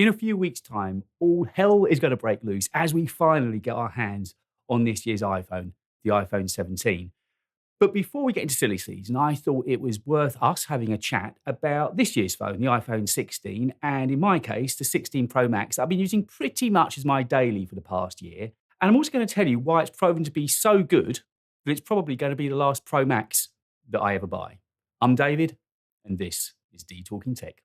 In a few weeks' time, all hell is going to break loose as we finally get our hands on this year's iPhone, the iPhone 17. But before we get into silly season, I thought it was worth us having a chat about this year's phone, the iPhone 16, and in my case, the 16 Pro Max that I've been using pretty much as my daily for the past year. And I'm also going to tell you why it's proven to be so good that it's probably going to be the last Pro Max that I ever buy. I'm David, and this is Talking Tech.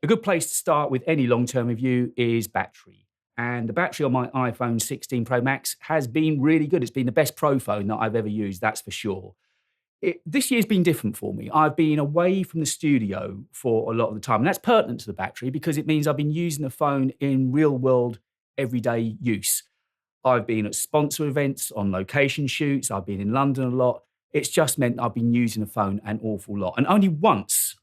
A good place to start with any long-term review is battery. And the battery on my iPhone 16 Pro Max has been really good. It's been the best Pro phone that I've ever used, that's for sure. This year's been different for me. I've been away from the studio for a lot of the time. And that's pertinent to the battery because it means I've been using the phone in real-world, everyday use. I've been at sponsor events, on location shoots. I've been in London a lot. It's just meant I've been using the phone an awful lot. And only once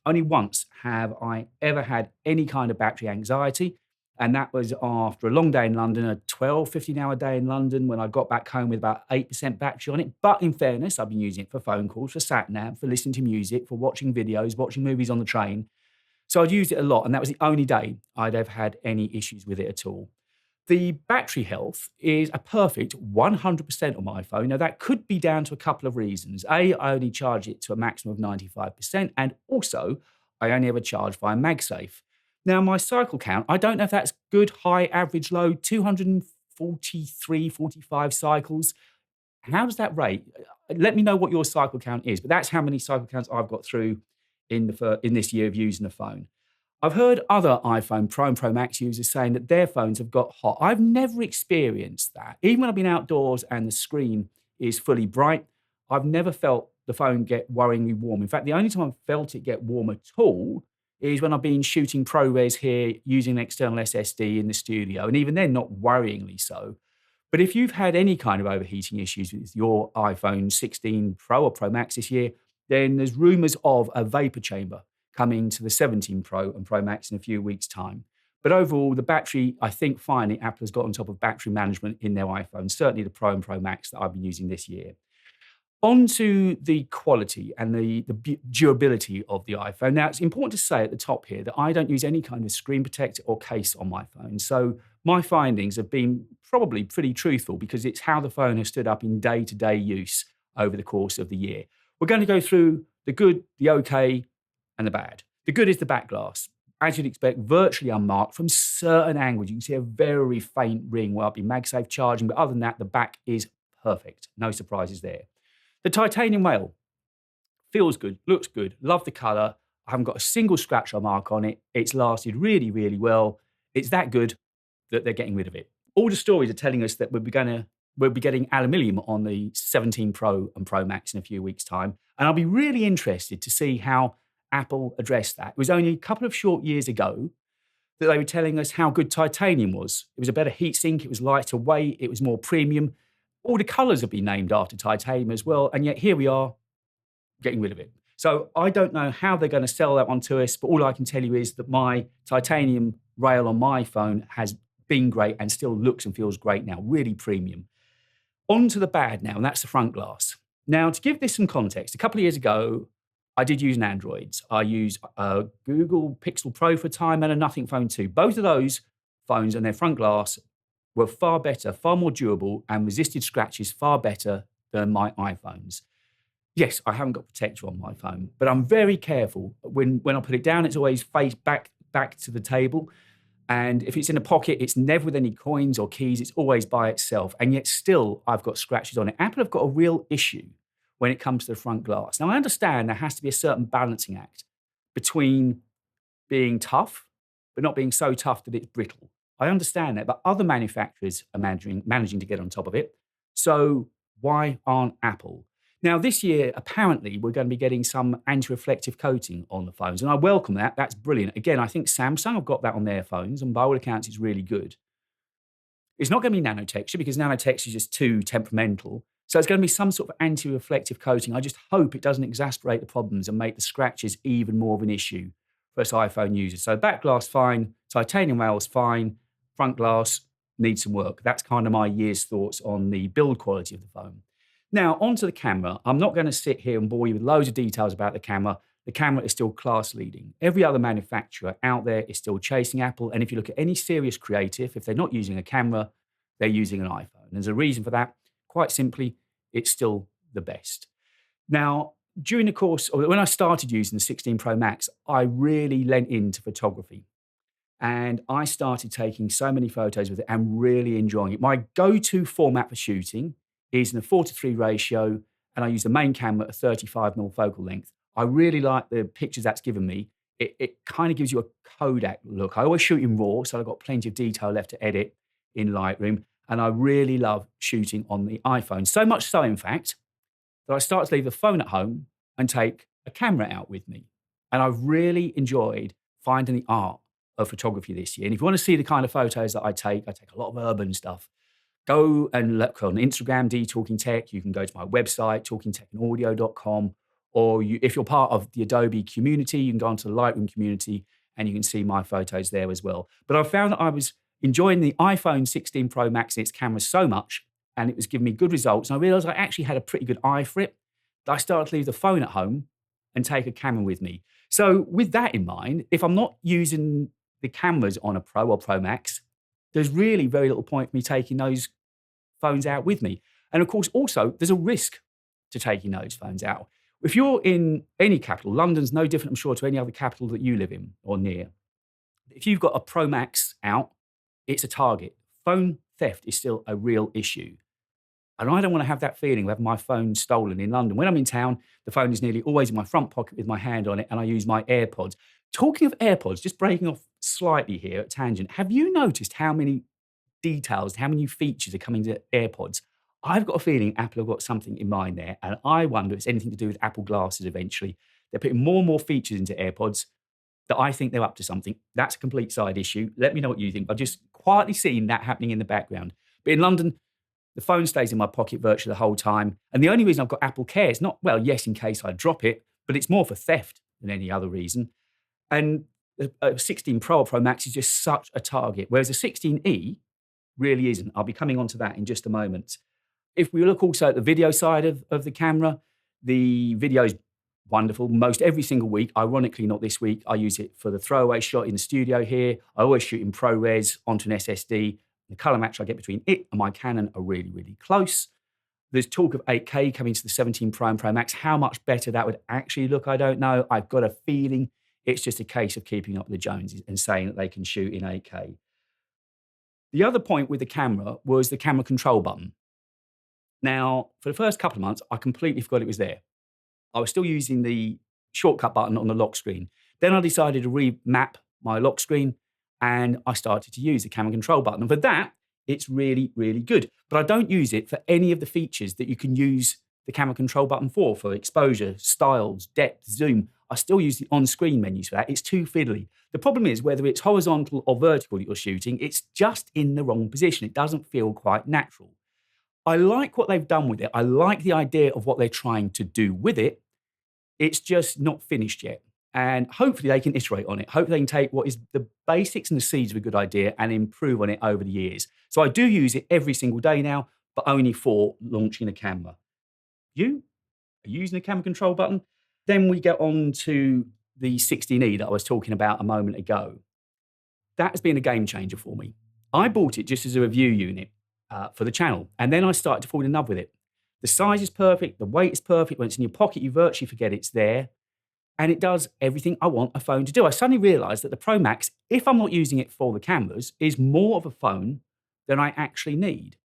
have I ever had any kind of battery anxiety. And that was after a long day in London, a 12, 15-hour day in London when I got back home with about 8% battery on it. But in fairness, I've been using it for phone calls, for sat-nav, for listening to music, for watching videos, watching movies on the train. So I'd used it a lot. And that was the only day I'd ever had any issues with it at all. The battery health is a perfect 100% on my phone. Now, that could be down to a couple of reasons. I only charge it to a maximum of 95%, and also I only ever charge via MagSafe. Now, my cycle count, I don't know if that's good, high, average, low, 243, 45 cycles. How does that rate? Let me know what your cycle count is, but that's how many cycle counts I've got through in this year of using the phone. I've heard other iPhone Pro and Pro Max users saying that their phones have got hot. I've never experienced that. Even when I've been outdoors and the screen is fully bright, I've never felt the phone get worryingly warm. In fact, the only time I've felt it get warm at all is when I've been shooting ProRes here using an external SSD in the studio, and even then, not worryingly so. But if you've had any kind of overheating issues with your iPhone 16 Pro or Pro Max this year, then there's rumors of a vapor chamber coming to the 17 Pro and Pro Max in a few weeks' time. But overall, the battery, I think finally Apple has got on top of battery management in their iPhone, certainly the Pro and Pro Max that I've been using this year. On to the quality and the durability of the iPhone. Now, it's important to say at the top here that I don't use any kind of screen protector or case on my phone. So my findings have been probably pretty truthful because it's how the phone has stood up in day-to-day use over the course of the year. We're going to go through the good, the okay, and the bad. The good is the back glass. As you'd expect, virtually unmarked from certain angles. You can see a very faint ring where I'll be MagSafe charging, but other than that, the back is perfect. No surprises there. The titanium rail feels good, looks good, love the color. I haven't got a single scratch or mark on it. It's lasted really, really well. It's that good that they're getting rid of it. All the stories are telling us that we'll be getting aluminium on the 17 Pro and Pro Max in a few weeks' time. And I'll be really interested to see how Apple addressed that. It was only a couple of short years ago that they were telling us how good titanium was. It was a better heatsink, it was lighter weight, it was more premium. All the colours have been named after titanium as well, and yet here we are getting rid of it. So I don't know how they're going to sell that one to us, but all I can tell you is that my titanium rail on my phone has been great and still looks and feels great now, really premium. On to the bad now, and that's the front glass. Now, to give this some context, a couple of years ago, I did use an Android. I used a Google Pixel Pro for a time and a Nothing Phone 2. Both of those phones and their front glass were far better, far more durable, and resisted scratches far better than my iPhones. Yes, I haven't got protector on my phone, but I'm very careful. When I put it down, it's always face back to the table. And if it's in a pocket, it's never with any coins or keys. It's always by itself. And yet still, I've got scratches on it. Apple have got a real issue when it comes to the front glass. Now, I understand there has to be a certain balancing act between being tough, but not being so tough that it's brittle. I understand that, but other manufacturers are managing to get on top of it. So why aren't Apple? Now, this year, apparently, we're going to be getting some anti-reflective coating on the phones, and I welcome that. That's brilliant. Again, I think Samsung have got that on their phones, and by all accounts, it's really good. It's not going to be nanotexture because nanotexture is just too temperamental. So it's going to be some sort of anti-reflective coating. I just hope it doesn't exacerbate the problems and make the scratches even more of an issue for us iPhone users. So back glass, fine. Titanium rails, fine. Front glass needs some work. That's kind of my year's thoughts on the build quality of the phone. Now, onto the camera. I'm not going to sit here and bore you with loads of details about the camera. the camera is still class leading. Every other manufacturer out there is still chasing Apple. And if you look at any serious creative, if they're not using a camera, they're using an iPhone. There's a reason for that. Quite simply, it's still the best. Now, during the course, or when I started using the 16 Pro Max, I really lent into photography. And I started taking so many photos with it and really enjoying it. My go-to format for shooting is in a 4:3 ratio, and I use the main camera at 35mm focal length. I really like the pictures that's given me. It kind of gives you a Kodak look. I always shoot in RAW, so I've got plenty of detail left to edit in Lightroom. And I really love shooting on the iPhone. So much so, in fact, that I started to leave the phone at home and take a camera out with me. And I've really enjoyed finding the art of photography this year. And if you want to see the kind of photos that I take a lot of urban stuff. Go and look on Instagram, Talking Tech. You can go to my website, talkingtechandaudio.com. Or if you're part of the Adobe community, you can go onto the Lightroom community and you can see my photos there as well. But I found that I was enjoying the iPhone 16 Pro Max and its camera so much, and it was giving me good results. And I realized I actually had a pretty good eye for it, that I started to leave the phone at home and take a camera with me. So with that in mind, if I'm not using the cameras on a Pro or Pro Max, there's really very little point for me taking those phones out with me. And of course, also, there's a risk to taking those phones out. If you're in any capital, London's no different, I'm sure, to any other capital that you live in or near. If you've got a Pro Max out, it's a target. Phone theft is still a real issue. And I don't want to have that feeling of having my phone stolen in London. When I'm in town, the phone is nearly always in my front pocket with my hand on it, and I use my AirPods. Talking of AirPods, just breaking off slightly here at tangent, have you noticed how many details, how many features are coming to AirPods? I've got a feeling Apple have got something in mind there, and I wonder if it's anything to do with Apple glasses eventually. They're putting more and more features into AirPods that I think they're up to something. That's a complete side issue. Let me know what you think. I've just quietly seen that happening in the background. But in London, the phone stays in my pocket virtually the whole time. And the only reason I've got Apple Care is not, well, yes, in case I drop it, but it's more for theft than any other reason. And a 16 Pro or Pro Max is just such a target, whereas a 16E really isn't. I'll be coming on to that in just a moment. If we look also at the video side of the camera, the video is wonderful. Most every single week, ironically not this week, I use it for the throwaway shot in the studio here. I always shoot in ProRes onto an SSD. The color match I get between it and my Canon are really, really close. There's talk of 8K coming to the 17 Pro and Pro Max. How much better that would actually look, I don't know. I've got a feeling it's just a case of keeping up with the Joneses and saying that they can shoot in 8K. The other point with the camera was the camera control button. Now, for the first couple of months, I completely forgot it was there. I was still using the shortcut button on the lock screen. Then I decided to remap my lock screen and I started to use the camera control button. And for that, it's really, really good. But I don't use it for any of the features that you can use the camera control button for exposure, styles, depth, zoom. I still use the on-screen menus for that. It's too fiddly. The problem is whether it's horizontal or vertical that you're shooting, it's just in the wrong position. It doesn't feel quite natural. I like what they've done with it. I like the idea of what they're trying to do with it. It's just not finished yet. And hopefully they can iterate on it. Hopefully they can take what is the basics and the seeds of a good idea and improve on it over the years. So I do use it every single day now, but only for launching a camera. You are using the camera control button. Then we get on to the 16E that I was talking about a moment ago. That has been a game changer for me. I bought it just as a review unit for the channel. And then I started to fall in love with it. The size is perfect. The weight is perfect. When it's in your pocket, you virtually forget it's there. And it does everything I want a phone to do. I suddenly realized that the Pro Max, if I'm not using it for the cameras, is more of a phone than I actually need.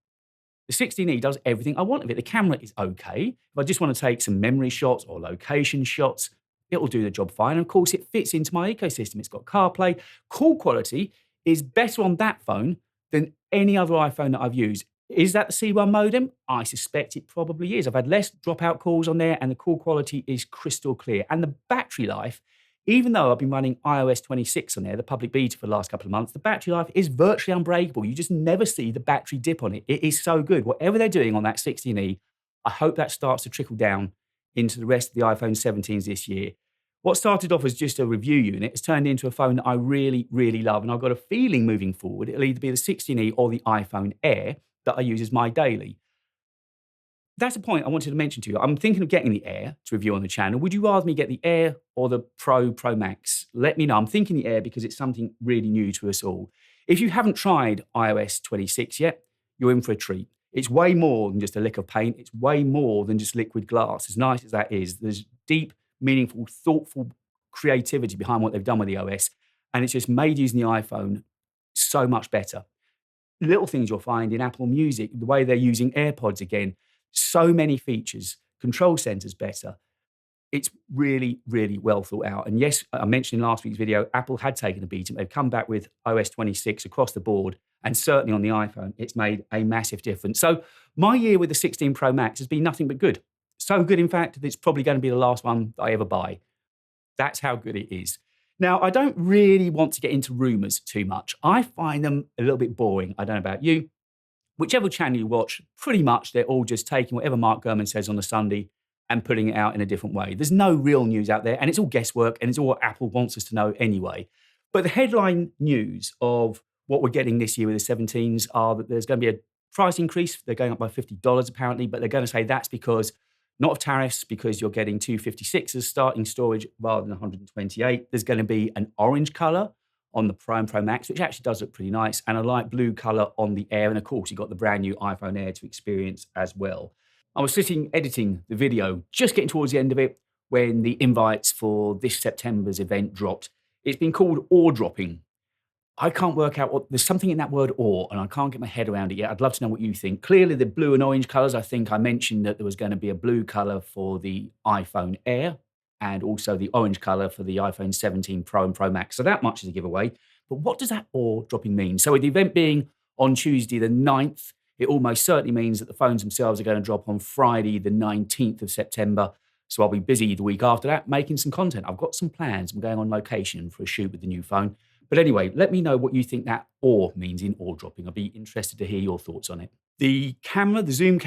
The 16E does everything I want of it. The camera is okay. If I just want to take some memory shots or location shots, it'll do the job fine. And of course, it fits into my ecosystem. It's got CarPlay. Call quality is better on that phone than any other iPhone that I've used. Is that the C1 modem? I suspect it probably is. I've had less dropout calls on there and the call quality is crystal clear. And the battery life, even though I've been running iOS 26 on there, the public beta for the last couple of months, the battery life is virtually unbreakable. You just never see the battery dip on it. It is so good. Whatever they're doing on that 16E, I hope that starts to trickle down into the rest of the iPhone 17s this year. What started off as just a review unit has turned into a phone that I really, really love. And I've got a feeling moving forward, it'll either be the 16E or the iPhone Air that I use as my daily. That's a point I wanted to mention to you. I'm thinking of getting the Air to review on the channel. Would you rather me get the Air or the Pro Max? Let me know. I'm thinking the Air because it's something really new to us all. If you haven't tried iOS 26 yet, you're in for a treat. It's way more than just a lick of paint. It's way more than just liquid glass. As nice as that is, there's deep, meaningful, thoughtful creativity behind what they've done with the OS. And it's just made using the iPhone so much better. Little things you'll find in Apple Music, the way they're using AirPods again, so many features, control centers better. It's really, really well thought out. And yes, I mentioned in last week's video, Apple had taken a beating. They've come back with OS 26 across the board, and certainly on the iPhone, it's made a massive difference. So my year with the 16 Pro Max has been nothing but good. So good, in fact, that it's probably going to be the last one that I ever buy. That's how good it is. Now, I don't really want to get into rumors too much. I find them a little bit boring. I don't know about you. Whichever channel you watch, pretty much they're all just taking whatever Mark Gurman says on a Sunday and putting it out in a different way. There's no real news out there, and it's all guesswork, and it's all what Apple wants us to know anyway. But the headline news of what we're getting this year with the 17s are that there's going to be a price increase. They're going up by $50 apparently, but they're going to say that's because not of tariffs, because you're getting 256 as starting storage rather than 128. There's going to be an orange color on the Pro and Pro Max, which actually does look pretty nice, and a light blue color on the Air. And of course, you've got the brand new iPhone Air to experience as well. I was sitting editing the video, just getting towards the end of it, when the invites for this September's event dropped. It's been called awedropping. I can't work out there's something in that word awe, and I can't get my head around it yet. I'd love to know what you think. Clearly, the blue and orange colors, I think I mentioned that there was going to be a blue color for the iPhone Air and also the orange color for the iPhone 17 Pro and Pro Max. So that much is a giveaway. But what does that awe dropping mean? So with the event being on Tuesday the 9th, it almost certainly means that the phones themselves are going to drop on Friday the 19th of September. So I'll be busy the week after that making some content. I've got some plans. I'm going on location for a shoot with the new phone. But anyway, let me know what you think that awe means in awe dropping. I'll be interested to hear your thoughts on it. The camera, the zoom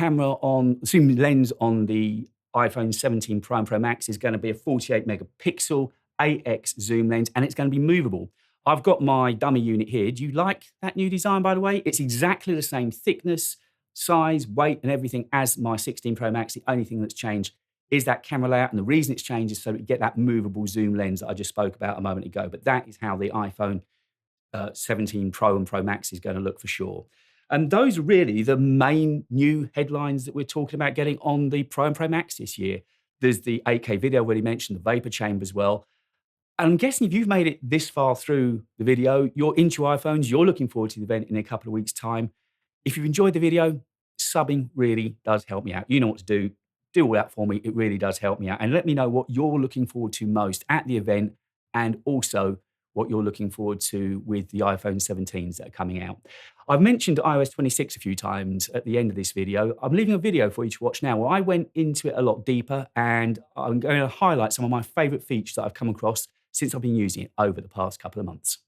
lens on the iPhone 17 Pro and Pro Max is going to be a 48 megapixel AX zoom lens, and it's going to be movable. I've got my dummy unit here. Do you like that new design, by the way? It's exactly the same thickness, size, weight, and everything as my 16 Pro Max. The only thing that's changed is that camera layout, and the reason it's changed is so that you get that movable zoom lens that I just spoke about a moment ago. But that is how the iPhone 17 Pro and Pro Max is going to look for sure. And those are really the main new headlines that we're talking about getting on the Pro and Pro Max this year. There's the 8K video already mentioned, the vapor chamber as well. And I'm guessing if you've made it this far through the video, you're into iPhones, you're looking forward to the event in a couple of weeks' time. If you've enjoyed the video, subbing really does help me out. You know what to do. Do all that for me. It really does help me out. And let me know what you're looking forward to most at the event, and also what you're looking forward to with the iPhone 17s that are coming out. I've mentioned iOS 26 a few times at the end of this video. I'm leaving a video for you to watch now where I went into it a lot deeper, and I'm going to highlight some of my favorite features that I've come across since I've been using it over the past couple of months.